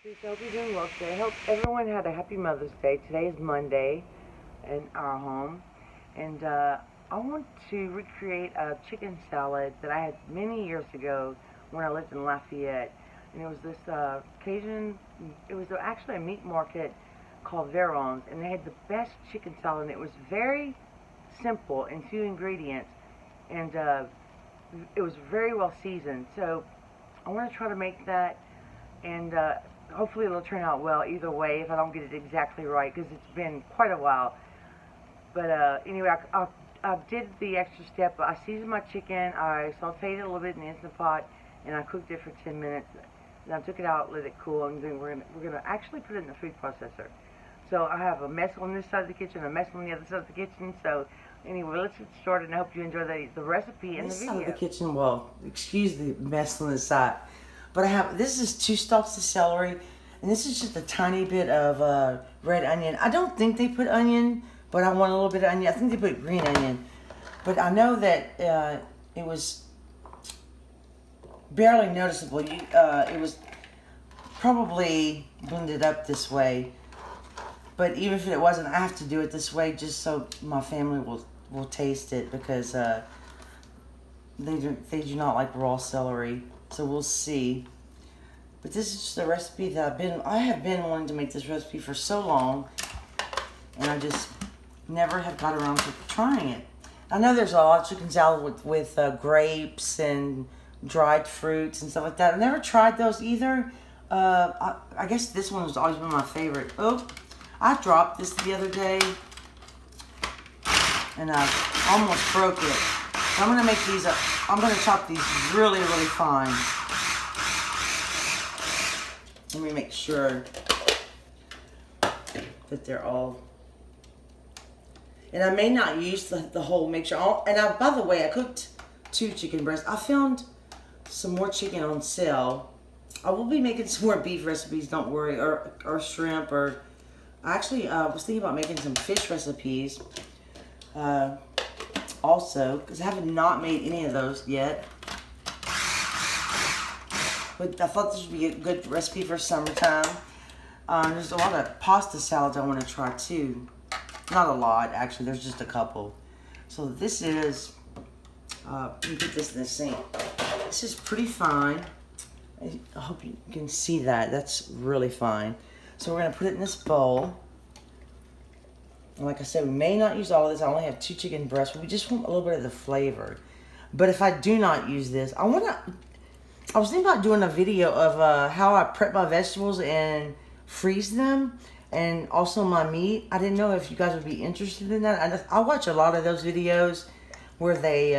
I hope you're doing well today. I hope everyone had a happy Mother's Day. Today is Monday in our home. And I want to recreate a chicken salad that I had many years ago when I lived in Lafayette. And it was this Cajun, it was actually a meat market called Veron's. And they had the best chicken salad. And it was very simple and few ingredients. And it was very well seasoned. So I want to try to make that. And hopefully it'll turn out well either way if I don't get it exactly right, because it's been quite a while. But anyway, I did the extra step. I seasoned my chicken, I sauteed it a little bit in the Instant Pot, and I cooked it for 10 minutes. Then I took it out, let it cool, and then we're gonna actually put it in the food processor. So I have a mess on this side of the kitchen, a mess on the other side of the kitchen. So anyway, let's get started, and I hope you enjoy the recipe and the video. This side of the kitchen, well, excuse the mess on this side. But this is 2 stalks of celery, and this is just a tiny bit of red onion. I don't think they put onion, but I want a little bit of onion. I think they put green onion. But I know that it was barely noticeable. It was probably blended up this way. But even if it wasn't, I have to do it this way just so my family will taste it, because they do not like raw celery. So we'll see. But this is just a recipe that I have been wanting to make this recipe for so long, and I just never have got around to trying it. I know there's a lot of chicken salad with grapes and dried fruits and stuff like that. I've never tried those either. I guess this one has always been my favorite. Oh, I dropped this the other day, and I almost broke it. I'm going to make these up. I'm going to chop these really, really fine. Let me make sure that they're all... And I may not use the whole mixture. By the way, I cooked 2 chicken breasts. I found some more chicken on sale. I will be making some more beef recipes, don't worry, or shrimp, or... I actually was thinking about making some fish recipes also, because I have not made any of those yet. But I thought this would be a good recipe for summertime. There's a lot of pasta salads I want to try too. Not a lot, actually. There's just a couple. So this is, let me put this in the sink. This is pretty fine. I hope you can see that. That's really fine. So we're going to put it in this bowl. And like I said, we may not use all of this. I only have 2 chicken breasts. But we just want a little bit of the flavor. But if I do not use this, I was thinking about doing a video of how I prep my vegetables and freeze them, and also my meat. I didn't know if you guys would be interested in that. I watch a lot of those videos where they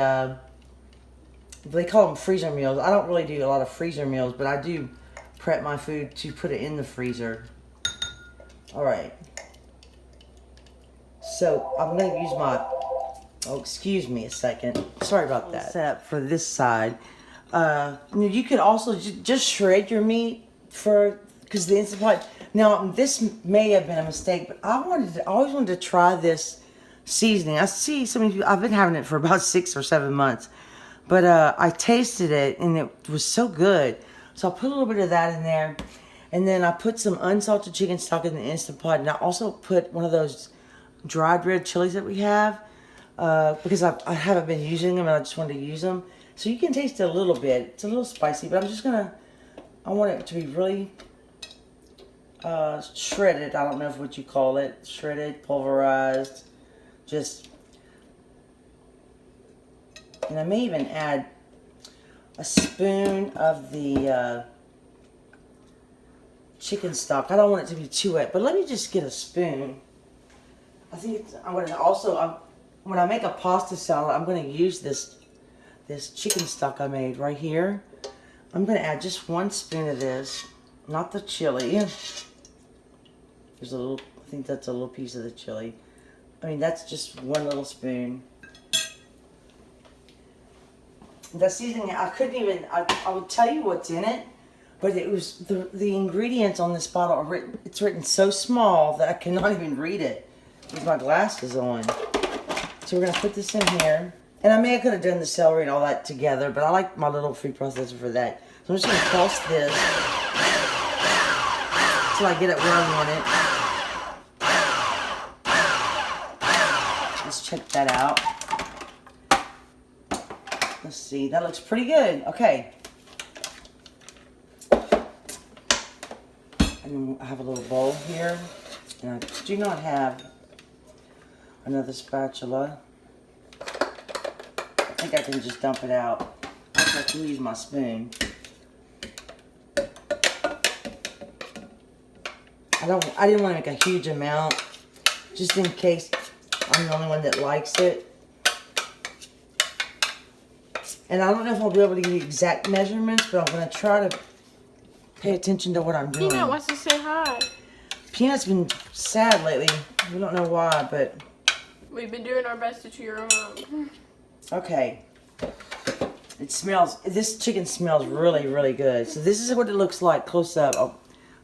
call them freezer meals. I don't really do a lot of freezer meals, but I do prep my food to put it in the freezer. All right. So I'm going to use my... Oh, excuse me a second. Sorry about that. Set up for this side. You could also just shred your meat because the Instant Pot. Now, this may have been a mistake, but I always wanted to try this seasoning. I see some of you, I've been having it for about 6 or 7 months, but I tasted it and it was so good. So I put a little bit of that in there, and then I put some unsalted chicken stock in the Instant Pot, and I also put one of those dried red chilies that we have because I haven't been using them and I just wanted to use them. So you can taste it a little bit. It's a little spicy, but I want it to be really shredded. I don't know what you call it. Shredded, pulverized. And I may even add a spoon of the chicken stock. I don't want it to be too wet, but let me just get a spoon. I think I'm going to also, when I make a pasta salad, I'm going to use this chicken stock I made right here. I'm going to add just 1 spoon of this, not the chili. There's a little, I think that's a little piece of the chili. I mean, that's just 1 little spoon. The seasoning, I couldn't even, I would tell you what's in it, but it was, the ingredients on this bottle are written, it's written so small that I cannot even read it with my glasses on. So we're going to put this in here. And I could have done the celery and all that together, but I like my little food processor for that. So I'm just going to toss this. till I get it where I want it. Let's check that out. Let's see, that looks pretty good. Okay. And I have a little bowl here. And I do not have another spatula. I think I can just dump it out. I can use my spoon. I didn't want to make a huge amount, just in case I'm the only one that likes it. And I don't know if I'll be able to give you exact measurements, but I'm going to try to pay attention to what I'm doing. Peanut wants to say hi. Peanut's been sad lately. We don't know why, but... We've been doing our best to cheer her up. Okay. It smells... This chicken smells really, really good. So this is what it looks like close up. Oh,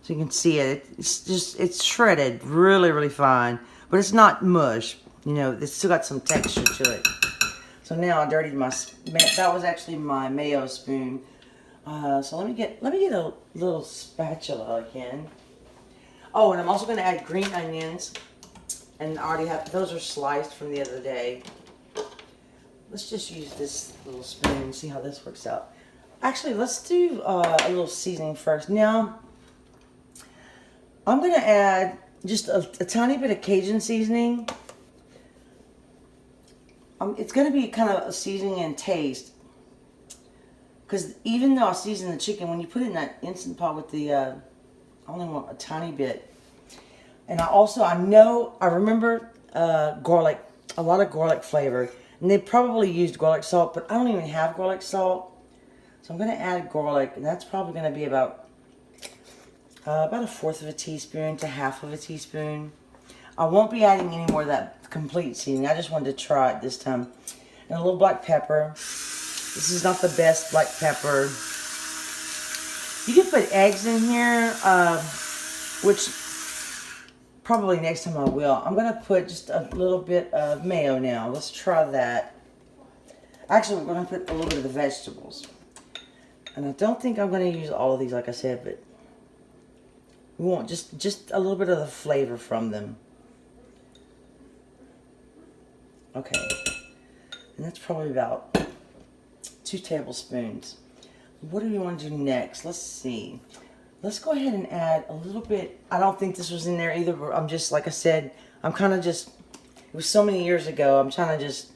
so you can see it. It's shredded really, really fine. But it's not mush. You know, it's still got some texture to it. So now I dirtied my... That was actually my mayo spoon. So let me get a little spatula again. Oh, and I'm also going to add green onions. And I already have... Those are sliced from the other day. Let's just use this little spoon and see how this works out. Actually, let's do a little seasoning first. Now, I'm going to add just a tiny bit of Cajun seasoning. It's going to be kind of a seasoning and taste. Because even though I season the chicken, when you put it in that Instant Pot with the... I only want a tiny bit. And I remember garlic, a lot of garlic flavor. And they probably used garlic salt, but I don't even have garlic salt. So I'm going to add garlic, and that's probably going to be about 1/4 of a teaspoon to 1/2 of a teaspoon. I won't be adding any more of that complete seasoning. I just wanted to try it this time. And a little black pepper. This is not the best black pepper. You can put eggs in here, which probably next time I will. I'm going to put just a little bit of mayo now. Let's try that. Actually, we're going to put a little bit of the vegetables. And I don't think I'm going to use all of these, like I said, but we want just a little bit of the flavor from them. Okay. And that's probably about 2 tablespoons. What do we want to do next? Let's see. Let's go ahead and add a little bit. I don't think this was in there either, but I'm just, like I said, I'm kind of just, it was so many years ago, I'm trying to just,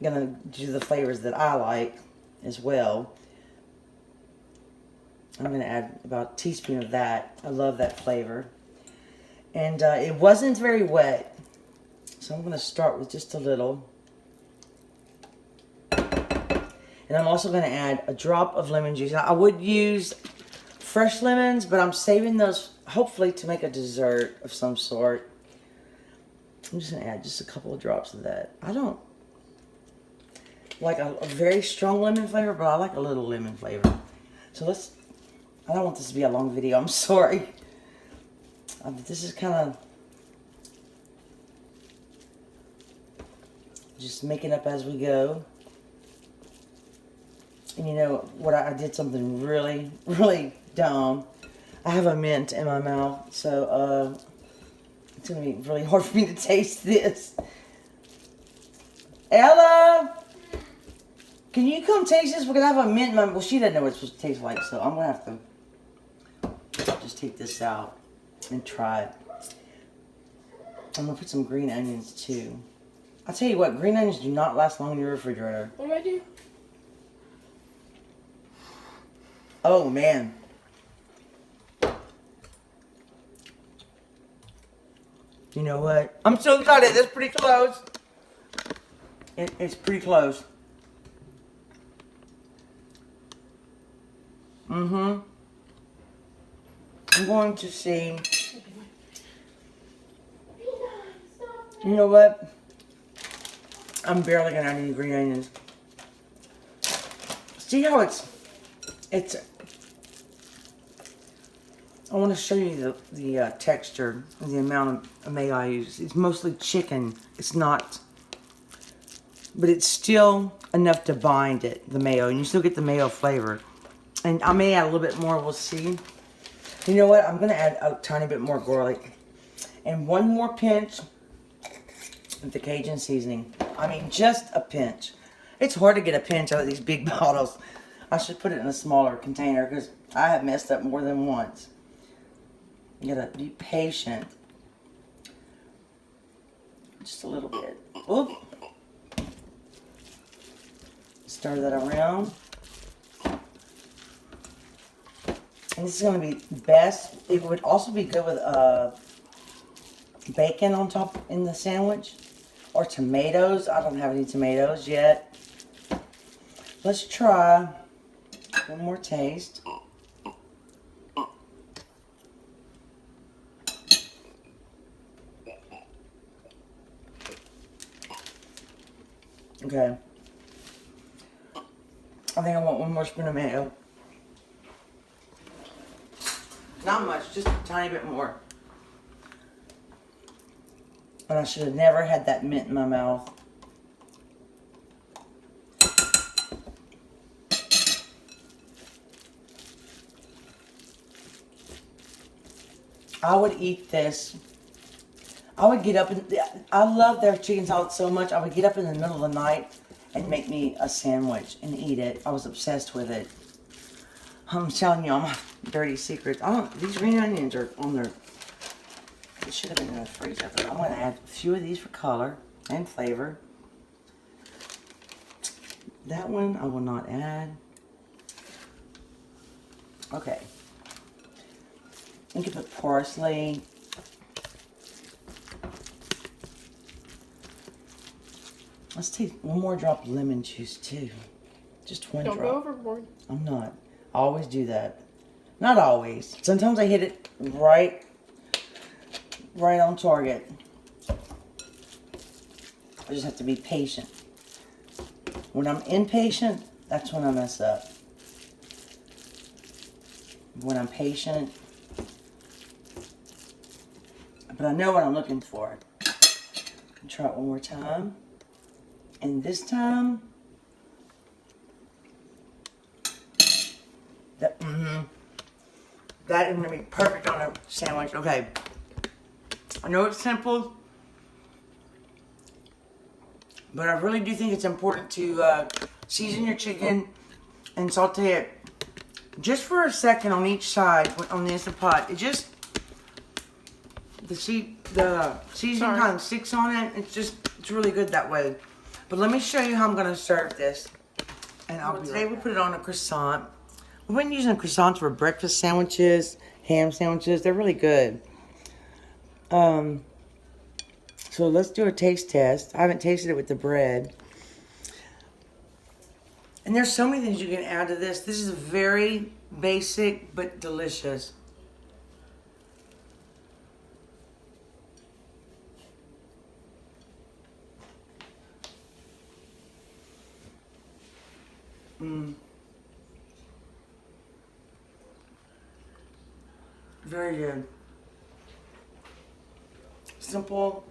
gonna do the flavors that I like as well. I'm gonna add about a teaspoon of that. I love that flavor. And it wasn't very wet, so I'm gonna start with just a little. And I'm also gonna add a drop of lemon juice. Now, I would use fresh lemons, but I'm saving those hopefully to make a dessert of some sort. I'm just going to add just a couple of drops of that. I don't like a very strong lemon flavor, but I like a little lemon flavor. So I don't want this to be a long video, I'm sorry. This is kind of just making up as we go. And you know what, I did something really, really dumb. I have a mint in my mouth, so it's going to be really hard for me to taste this. Ella! Can you come taste this? Because I have a mint in my mouth. Well, she doesn't know what it's supposed to taste like, so I'm going to have to just take this out and try it. I'm going to put some green onions, too. I'll tell you what, green onions do not last long in your refrigerator. What do I do? Oh, man. You know what? I'm so excited. That's pretty close. It's pretty close. I'm going to see. You know what? I'm barely going to add any green onions. See how it's I want to show you the texture and the amount of mayo I use. It's mostly chicken. It's not, but it's still enough to bind it, the mayo, and you still get the mayo flavor. And I may add a little bit more, we'll see. You know what? I'm going to add a tiny bit more garlic. And one more pinch of the Cajun seasoning. I mean, just a pinch. It's hard to get a pinch out of these big bottles. I should put it in a smaller container because I have messed up more than once. You gotta be patient. Just a little bit. Oop. Stir that around. And this is going to be best. It would also be good with bacon on top in the sandwich. Or tomatoes. I don't have any tomatoes yet. Let's try one more taste. Okay. I think I want one more spoon of mayo. Not much, just a tiny bit more. And I should have never had that mint in my mouth. I would eat this. I would get up and I love their chicken salad so much. I would get up in the middle of the night and make me a sandwich and eat it. I was obsessed with it. I'm telling you all my dirty secrets. These green onions are on their. It should have been in the freezer, but I'm going to add a few of these for color and flavor. That one I will not add. Okay. You can put parsley. Let's take one more drop of lemon juice too. Just one drop. Don't go overboard. I'm not. I always do that. Not always. Sometimes I hit it right on target. I just have to be patient. When I'm impatient, that's when I mess up. When I'm patient, but I know what I'm looking for. Try it one more time. And this time, that is going to be perfect on a sandwich. Okay. I know it's simple, but I really do think it's important to season your chicken and saute it just for a second on each side on the Instant Pot. It just, the seasoning kind of sticks on it. It's really good that way. But let me show you how I'm going to serve this. And today we put it on a croissant. We've been using croissants for breakfast sandwiches, ham sandwiches. They're really good. So let's do a taste test. I haven't tasted it with the bread. And there's so many things you can add to this. This is very basic but delicious. Very good. Simple.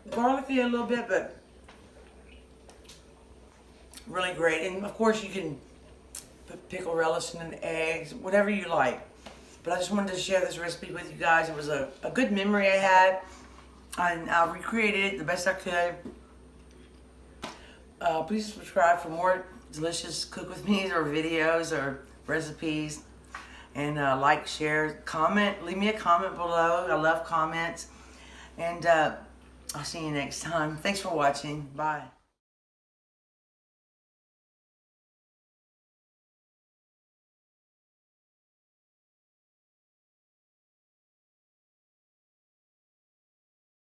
Garlicky a little bit, but really great. And of course you can put pickle relish and eggs, whatever you like. But I just wanted to share this recipe with you guys. It was a good memory I had. And I recreated it the best I could. Please subscribe for more delicious cook with me or videos or recipes. And like, share, comment. Leave me a comment below. I love comments. And I'll see you next time. Thanks for watching. Bye.